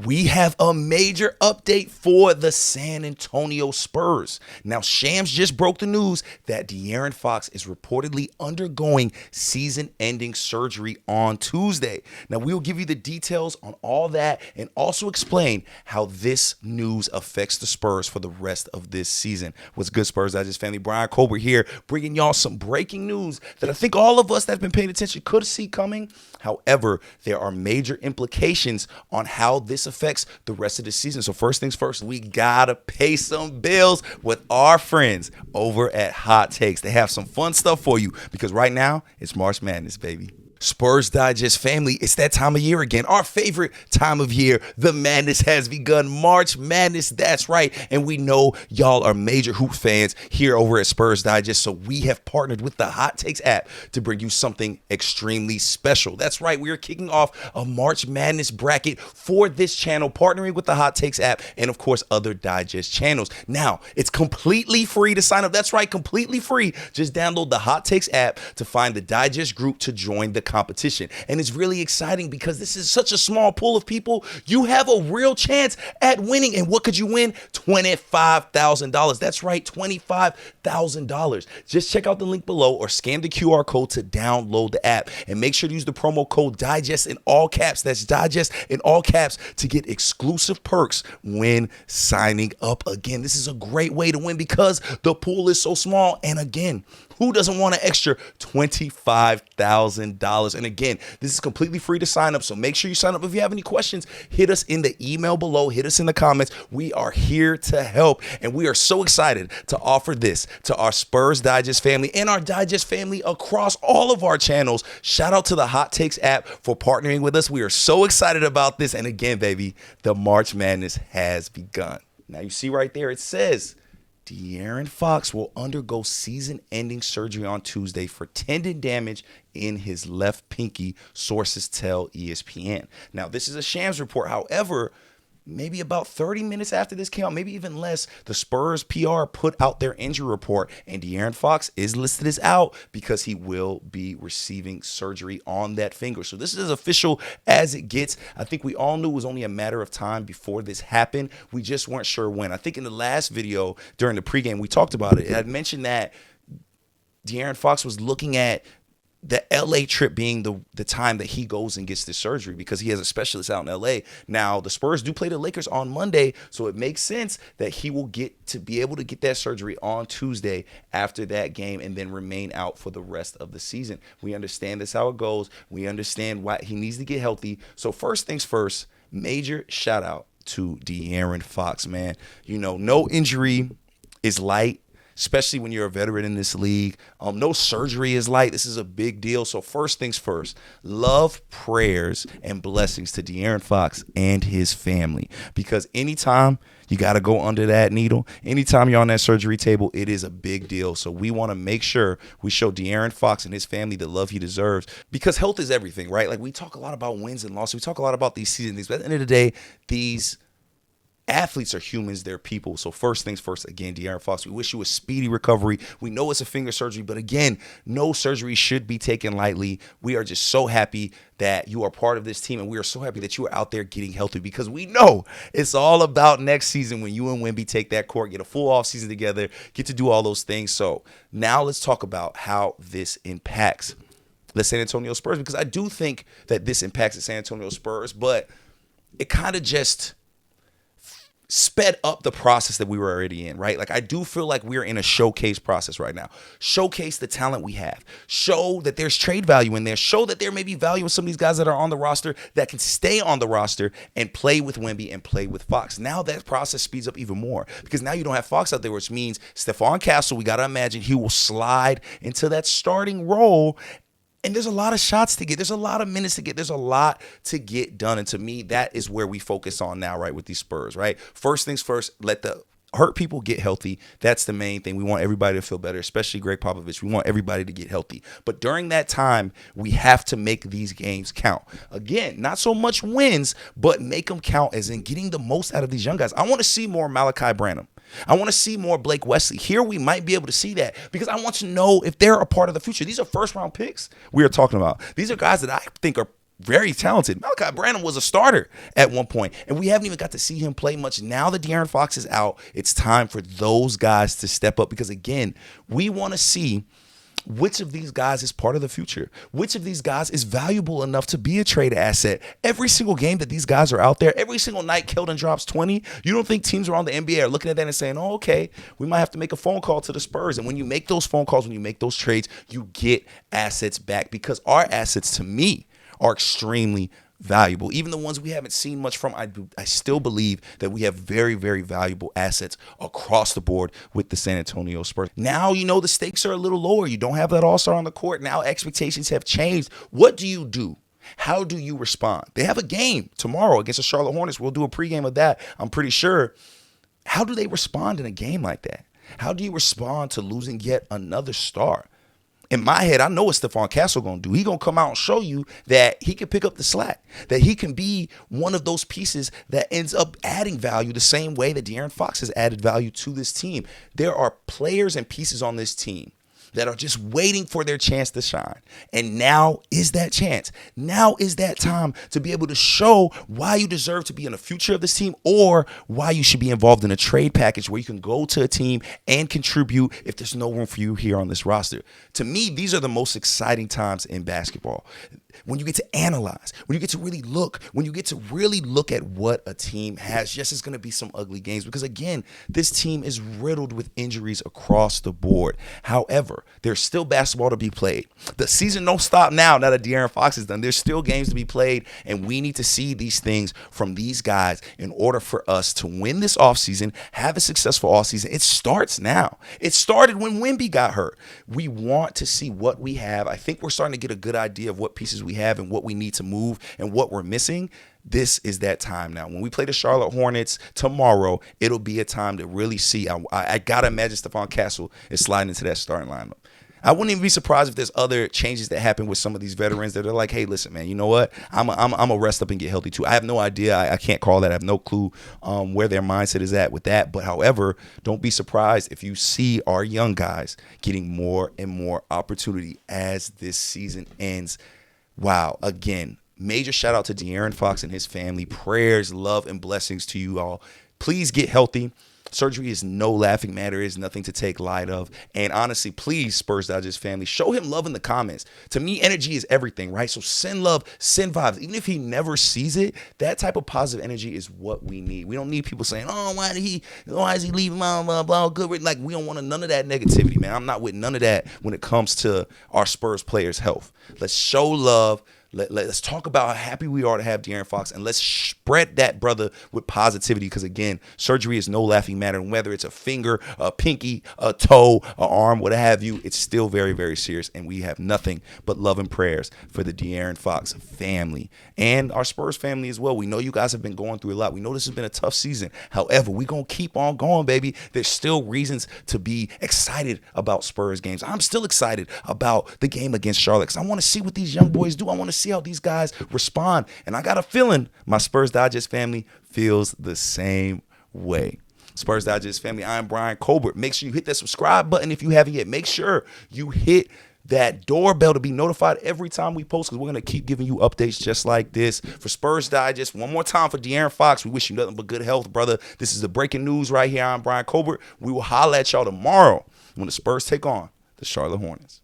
We have a major update for the San Antonio Spurs. Now, Shams just broke the news that De'Aaron Fox is reportedly undergoing season-ending surgery on Tuesday. Now, we'll give you the details on all that and also explain how this news affects the Spurs for the rest of this season. What's good, Spurs Digest family? Bryan Colbert here, bringing y'all some breaking news that I think all of us that have been paying attention could see coming. However, there are major implications on how this affects the rest of the season. So first things first, we gotta pay some bills with our friends over at Hot Takes. They have some fun stuff for you because right now it's March Madness, baby. Spurs Digest family, it's that time of year again. Our favorite time of year. The madness has begun. March Madness, that's right. And we know y'all are major hoop fans here over at Spurs Digest. So we have partnered with the Hot Takes app to bring you something extremely special. That's right. We are kicking off a March Madness bracket for this channel, partnering with the Hot Takes app and, of course, other Digest channels. Now, it's completely free to sign up. That's right, completely free. Just download the Hot Takes app to find the Digest group to join the competition. And it's really exciting because this is such a small pool of people. You have a real chance at winning. And what could you win? $25,000. That's right, $25,000. Just check out the link below or scan the QR code to download the app. And make sure to use the promo code DIGEST in all caps. That's DIGEST in all caps to get exclusive perks when signing up. Again, this is a great way to win because the pool is so small. And again, who doesn't want an extra $25,000? And again, this is completely free to sign up. So make sure you sign up. If you have any questions, hit us in the email below. Hit us in the comments. We are here to help. And we are so excited to offer this to our Spurs Digest family and our Digest family across all of our channels. Shout out to the Hot Takes app for partnering with us. We are so excited about this. And again, baby, the March Madness has begun. Now you see right there, it says De'Aaron Fox will undergo season-ending surgery on Tuesday for tendon damage in his left pinky, sources tell ESPN. Now, this is a Shams report. However, maybe about 30 minutes after this came out, maybe even less, the Spurs PR put out their injury report, and De'Aaron Fox is listed as out because he will be receiving surgery on that finger. So this is as official as it gets. I think we all knew it was only a matter of time before this happened. We just weren't sure when. I think in the last video during the pregame, we talked about it. I mentioned that De'Aaron Fox was looking at the LA trip being the time that he goes and gets this surgery because he has a specialist out in LA. Now, the Spurs do play the Lakers on Monday, so it makes sense that he will get to be able to get that surgery on Tuesday after that game and then remain out for the rest of the season. We understand that's how it goes. We understand why he needs to get healthy. So first things first, major shout out to De'Aaron Fox, man. You know, no injury is light, especially when you're a veteran in this league. No surgery is light. This is a big deal. So first things first, love, prayers, and blessings to De'Aaron Fox and his family. Because anytime you got to go under that needle, anytime you're on that surgery table, it is a big deal. So we want to make sure we show De'Aaron Fox and his family the love he deserves because health is everything, right? Like we talk a lot about wins and losses. We talk a lot about these season things. But at the end of the day, these athletes are humans, they're people. So first things first, again, De'Aaron Fox, we wish you a speedy recovery. We know it's a finger surgery, but again, no surgery should be taken lightly. We are just so happy that you are part of this team, and we are so happy that you are out there getting healthy because we know it's all about next season when you and Wemby take that court, get a full offseason together, get to do all those things. So now let's talk about how this impacts the San Antonio Spurs because I do think that this impacts the San Antonio Spurs, but it kind of just sped up the process that we were already in, right? Like I do feel like we're in a showcase process right now. Showcase the talent we have. Show that there's trade value in there. Show that there may be value in some of these guys that are on the roster that can stay on the roster and play with Wemby and play with Fox. Now that process speeds up even more because now you don't have Fox out there, which means Stephon Castle, we got to imagine he will slide into that starting role. And there's a lot of shots to get. There's a lot of minutes to get. There's a lot to get done. And to me, that is where we focus on now, right, with these Spurs, right? First things first, let the hurt people get healthy. That's the main thing. We want everybody to feel better, especially Gregg Popovich. We want everybody to get healthy. But during that time, we have to make these games count. Again, not so much wins, but make them count as in getting the most out of these young guys. I want to see more Malachi Branham. I want to see more Blake Wesley. Here we might be able to see that because I want to know if they're a part of the future. These are first-round picks we are talking about. These are guys that I think are very talented. Malachi Branham was a starter at one point, and we haven't even got to see him play much. Now that De'Aaron Fox is out, it's time for those guys to step up because, again, we want to see which of these guys is part of the future? Which of these guys is valuable enough to be a trade asset? Every single game that these guys are out there, every single night Keldon drops 20, you don't think teams around the NBA are looking at that and saying, oh, okay, we might have to make a phone call to the Spurs. And when you make those phone calls, when you make those trades, you get assets back because our assets, to me, are extremely valuable. Even the ones we haven't seen much from, I still believe that we have very, very valuable assets across the board with the San Antonio Spurs. Now, the stakes are a little lower. You don't have that all-star on the court. Now expectations have changed. What do you do? How do you respond? They have a game tomorrow against the Charlotte Hornets. We'll do a pregame of that, I'm pretty sure. How do they respond in a game like that? How do you respond to losing yet another star? In my head, I know what Stephon Castle going to do. He going to come out and show you that he can pick up the slack, that he can be one of those pieces that ends up adding value the same way that De'Aaron Fox has added value to this team. There are players and pieces on this team that are just waiting for their chance to shine. And now is that chance. Now is that time to be able to show why you deserve to be in the future of this team or why you should be involved in a trade package where you can go to a team and contribute if there's no room for you here on this roster. To me, these are the most exciting times in basketball. When you get to analyze, when you get to really look at what a team has. Yes, it's going to be some ugly games because, again, this team is riddled with injuries across the board. However, there's still basketball to be played. The season don't stop now that De'Aaron Fox is done. There's still games to be played, and we need to see these things from these guys in order for us to win this offseason, have a successful offseason. It starts now. It started when Wemby got hurt. We want to see what we have. I think we're starting to get a good idea of what pieces we have and what we need to move and what we're missing. This is that time now. When we play the Charlotte Hornets tomorrow, it'll be a time to really see. I got to imagine Stephon Castle is sliding into that starting lineup. I wouldn't even be surprised if there's other changes that happen with some of these veterans that are like, hey, listen, man, you know what? I'm a rest up and get healthy too. I have no idea. I can't call that. I have no clue where their mindset is at with that. But however, don't be surprised if you see our young guys getting more and more opportunity as this season ends. Wow. Again, major shout out to De'Aaron Fox and his family. Prayers, love, and blessings to you all. Please get healthy. Surgery is no laughing matter. It is nothing to take light of. And honestly, please, Spurs Digest family, show him love in the comments. To me, energy is everything, right? So send love, send vibes. Even if he never sees it, that type of positive energy is what we need. We don't need people saying, oh, why is he leaving, blah, blah, blah, good. Like, we don't want none of that negativity, man. I'm not with none of that when it comes to our Spurs players' health. Let's show love. Let's talk about how happy we are to have De'Aaron Fox, and let's spread that brother with positivity because, again, surgery is no laughing matter. And whether it's a finger, a pinky, a toe, an arm, what have you, it's still very, very serious. And we have nothing but love and prayers for the De'Aaron Fox family and our Spurs family as well. We know you guys have been going through a lot. We know this has been a tough season. However, we're going to keep on going, baby. There's still reasons to be excited about Spurs games. I'm still excited about the game against Charlotte because I want to see what these young boys do. I want to see how these guys respond. And I got a feeling my Spurs Digest family feels the same way. Spurs Digest family, I'm Bryan Colbert. Make sure you hit that subscribe button if you haven't yet. Make sure you hit that doorbell to be notified every time we post because we're going to keep giving you updates just like this. For Spurs Digest, one more time for De'Aaron Fox, we wish you nothing but good health, brother. This is the breaking news right here. I'm Bryan Colbert. We will holler at y'all tomorrow when the Spurs take on the Charlotte Hornets.